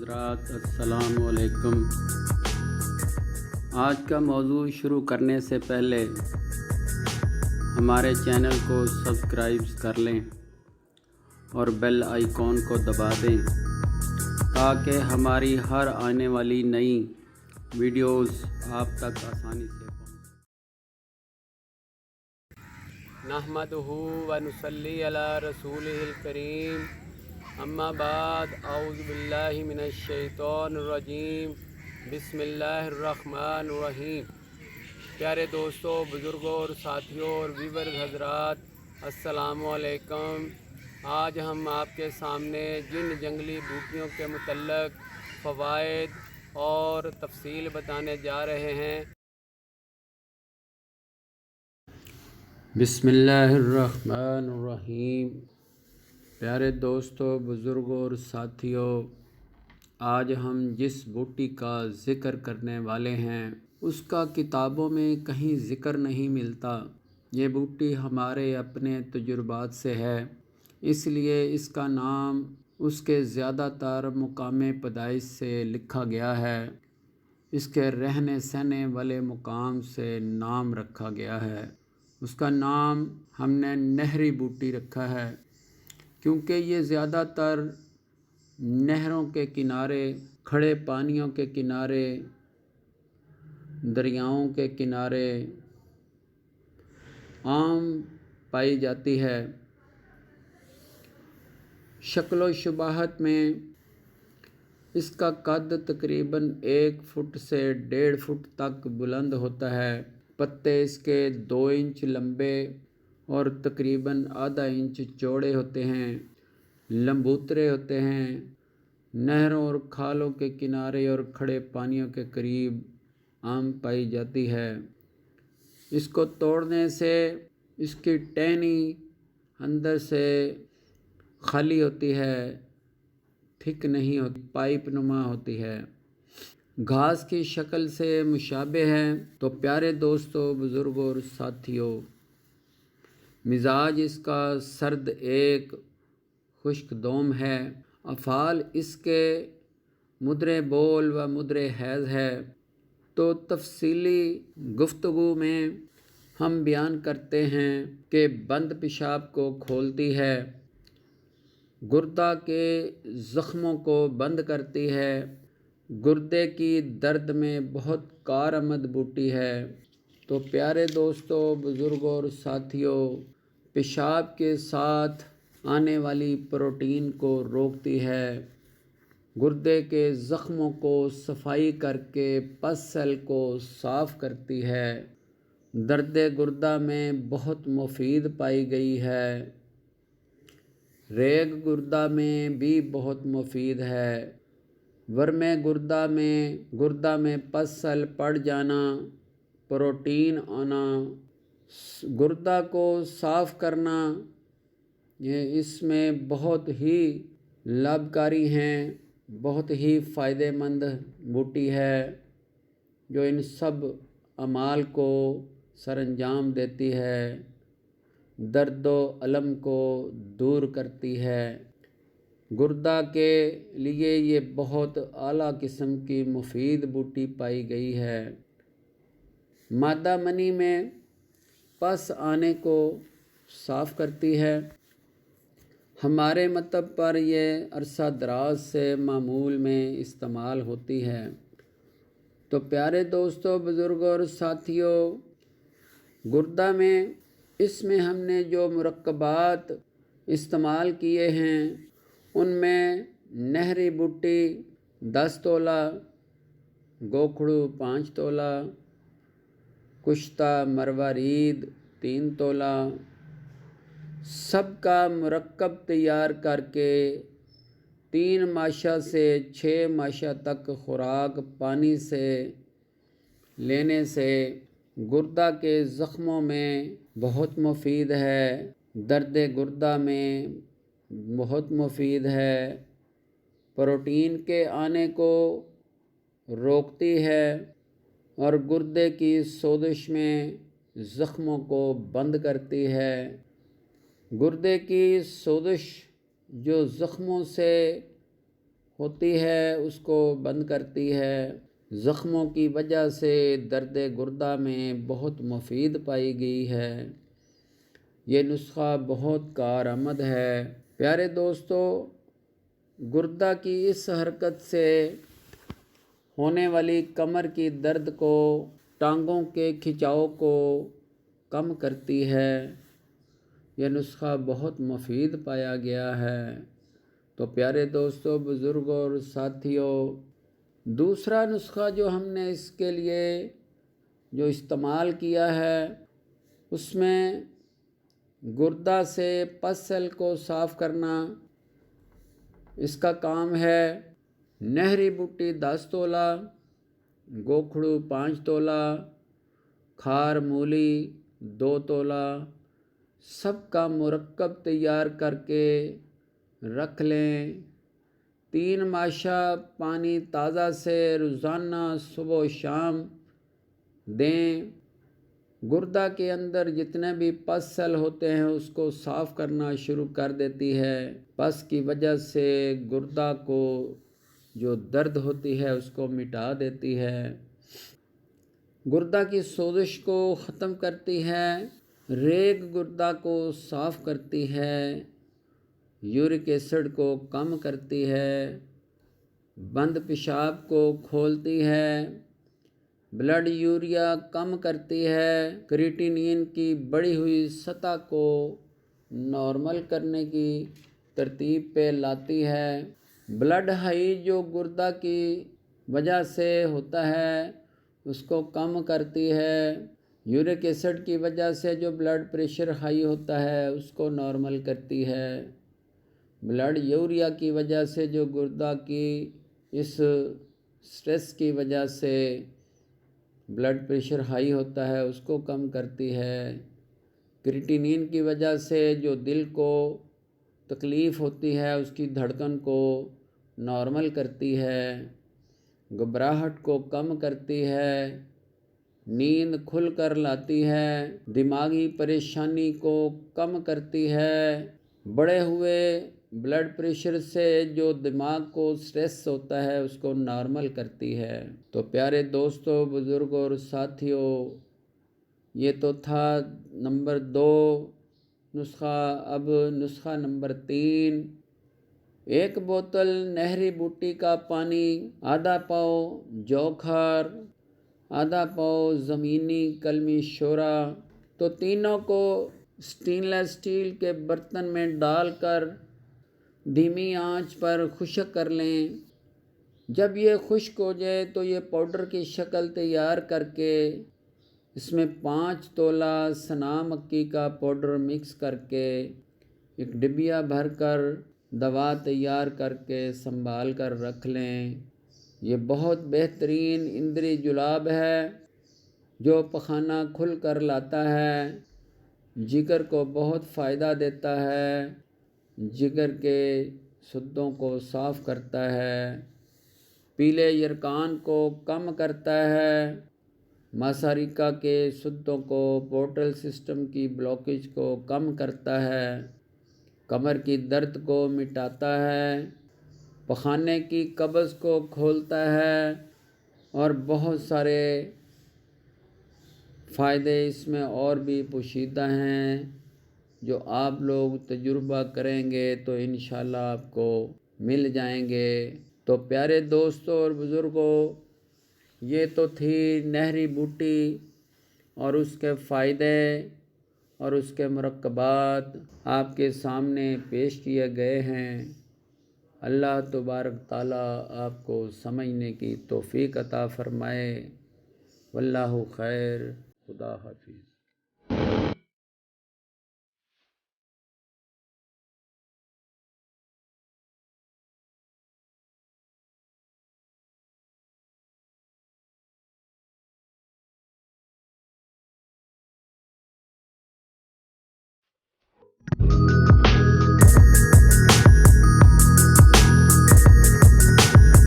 हज़रात अस्सलाम वालेकुम। आज का मौजू शुरू करने से पहले हमारे चैनल को सब्सक्राइब कर लें और बेल आइकॉन को दबा दें ताकि हमारी हर आने वाली नई वीडियोस आप तक आसानी से नहमदुहु व नुसल्ली अला रसूलिहिल करीम। अम्मा बाद औज़ु बिल्लाहि मिनश शैतानिर रजीम। बिस्मिल्लाहिर्रहमानिर रहीम। प्यारे दोस्तों, बुज़ुर्गों और साथियों और व्यूअर्स हज़रात, अस्सलामु अलैकुम। आज हम आपके सामने जिन जंगली बूटियों के मुतल्लक़ फ़वाइद और तफ़सील बताने जा रहे हैं। बिस्मिल्लाहिर्रहमानिर्रहीम। प्यारे दोस्तों, बुज़ुर्गों और साथियों, आज हम जिस बूटी का ज़िक्र करने वाले हैं उसका किताबों में कहीं ज़िक्र नहीं मिलता। ये बूटी हमारे अपने तजुर्बात से है, इसलिए इसका नाम उसके ज़्यादातर मुकाम पैदाइश से लिखा गया है। इसके रहने सहने वाले मुकाम से नाम रखा गया है। उसका नाम हमने नहरी बूटी रखा है क्योंकि ये ज़्यादातर नहरों के किनारे, खड़े पानियों के किनारे, दरियाओं के किनारे आम पाई जाती है। शक्ल व शुबाहत में इसका कद तकरीबन 1 फुट से 1.5 फुट तक बुलंद होता है। पत्ते इसके 2 इंच लंबे और तकरीबन आधा इंच चौड़े होते हैं। लंबूतरे होते हैं। नहरों और खालों के किनारे और खड़े पानियों के करीब आम पाई जाती है। इसको तोड़ने से इसकी टहनी अंदर से खाली होती है, थिक नहीं होती, पाइप नुमा होती है। घास की शक्ल से मुशाबे है। तो प्यारे दोस्तों, बुज़ुर्गों और साथियों, मिजाज इसका सर्द एक खुश्क दोम है। अफ़ाल इसके मुद्रे बोल व मुद्रे हैज़ है। तो तफसीली गुफ्तगू में हम बयान करते हैं कि बंद पेशाब को खोलती है, गुर्दा के ज़ख्मों को बंद करती है, गुर्दे की दर्द में बहुत कारआमद बूटी है। तो प्यारे दोस्तों, बुज़ुर्गों और साथियों, पेशाब के साथ आने वाली प्रोटीन को रोकती है, गुर्दे के ज़ख्मों को सफाई करके पस सेल को साफ़ करती है, दर्द गुर्दा में बहुत मुफीद पाई गई है। रेग गुर्दा में भी बहुत मुफीद है। वर्मे गुर्दा में पस सेल पड़ जाना, प्रोटीन आना, गुर्दा को साफ़ करना, ये इसमें बहुत ही लाभकारी हैं, बहुत ही फ़ायदेमंद बूटी है जो इन सब अमाल को सरअंजाम देती है, दर्द व अलम को दूर करती है। गुर्दा के लिए ये बहुत आला किस्म की मुफीद बूटी पाई गई है। मादा मनी में पस आने को साफ़ करती है। हमारे मतब पर यह अरसा दराज से मामूल में इस्तेमाल होती है। तो प्यारे दोस्तों, बुज़ुर्गों और साथियों, गुर्दा में इसमें हमने जो मुरक्कबात इस्तेमाल किए हैं उनमें नहरी बूटी 10 तोला, गोखड़ू 5 तोला, कुश्ता मरवारीद 3 तोला, सबका मुरक्कब तैयार करके 3 माशा से 6 माशा तक खुराक पानी से लेने से गुर्दा के ज़ख्मों में बहुत मुफीद है, दर्द गुर्दा में बहुत मुफीद है, प्रोटीन के आने को रोकती है और गुर्दे की सोजिश में ज़ख्मों को बंद करती है। गुर्दे की सोजिश जो ज़ख्मों से ہوتی ہے اس کو بند کرتی ہے۔ زخموں کی وجہ سے درد گردہ میں بہت مفید پائی گئی ہے۔ یہ نسخہ بہت کارآمد ہے۔ پیارے دوستو، گردہ کی اس حرکت سے ہونے والی کمر کی درد کو، ٹانگوں کے کھچاؤ کو کم کرتی ہے۔ یہ نسخہ بہت مفید پایا گیا ہے۔ تو پیارے دوستو، بزرگوں اور ساتھیوں، دوسرا نسخہ جو ہم نے اس کے لیے جو استعمال کیا ہے، اس میں گردہ سے پسل کو صاف کرنا، اس کا کام ہے۔ نہری بوٹی 10 تولہ، گوکھڑو 5 تولہ، کھار مولی 2 تولہ، سب کا مرکب تیار کر کے رکھ لیں۔ 3 ماشا پانی تازہ سے روزانہ صبح و شام دیں۔ گردہ کے اندر جتنے بھی پس سیل ہوتے ہیں اس کو صاف کرنا شروع کر دیتی ہے۔ پس کی وجہ سے گردہ کو جو درد ہوتی ہے اس کو مٹا دیتی ہے۔ گردہ کی سوزش کو ختم کرتی ہے۔ ریگ گردہ کو صاف کرتی ہے۔ یورک ایسڈ کو کم کرتی ہے۔ بند پیشاب کو کھولتی ہے۔ بلڈ یوریا کم کرتی ہے۔ کریٹینین کی بڑھی ہوئی سطح کو نارمل کرنے کی ترتیب پہ لاتی ہے۔ بلڈ ہائی جو گردہ کی وجہ سے ہوتا ہے اس کو کم کرتی ہے۔ یورک ایسڈ کی وجہ سے جو بلڈ پریشر ہائی ہوتا ہے اس کو نارمل کرتی ہے۔ بلڈ یوریا کی وجہ سے جو گردہ کی اس سٹریس کی وجہ سے بلڈ پریشر ہائی ہوتا ہے اس کو کم کرتی ہے۔ کریٹینین کی وجہ سے جو دل کو تکلیف ہوتی ہے اس کی دھڑکن کو نارمل کرتی ہے۔ گھبراہٹ کو کم کرتی ہے۔ نیند کھل کر لاتی ہے۔ دماغی پریشانی کو کم کرتی ہے۔ بڑھے ہوئے بلڈ پریشر سے جو دماغ کو سٹریس ہوتا ہے اس کو نارمل کرتی ہے۔ تو پیارے دوستو، بزرگوں اور ساتھیوں، یہ تو تھا نمبر 2 نسخہ۔ اب نسخہ نمبر 3، 1 بوتل نہری بوٹی کا پانی، آدھا پاؤ جوکھار، آدھا پاؤ زمینی کلمی شورا۔ تو تینوں کو اسٹین لیس اسٹیل کے برتن میں ڈال کر دھیمی آنچ پر خشک کر لیں۔ جب یہ خشک ہو جائے تو یہ پاؤڈر کی شکل تیار کر کے اس میں 5 تولہ سنا مکی کا پاؤڈر مکس کر کے ایک ڈبیا بھر کر دوا تیار کر کے سنبھال کر رکھ لیں۔ یہ بہت بہترین اندری جلاب ہے جو پخانہ کھل کر لاتا ہے۔ جگر کو بہت فائدہ دیتا ہے۔ جگر کے سدوں کو صاف کرتا ہے۔ پیلے یرقان کو کم کرتا ہے۔ ماساریکا کے سدوں کو، پورٹل سسٹم کی بلاکیج کو کم کرتا ہے۔ کمر کی درد کو مٹاتا ہے۔ پخانے کی قبض کو کھولتا ہے اور بہت سارے فائدے اس میں اور بھی پوشیدہ ہیں جو آپ لوگ تجربہ کریں گے تو انشاءاللہ آپ کو مل جائیں گے۔ تو پیارے دوستوں اور بزرگوں، یہ تو تھی نہری بوٹی اور اس کے فائدے اور اس کے مرکبات آپ کے سامنے پیش کیے گئے ہیں۔ اللہ تبارک تعالیٰ آپ کو سمجھنے کی توفیق عطا فرمائے۔ واللہ خیر۔ خدا حافظ۔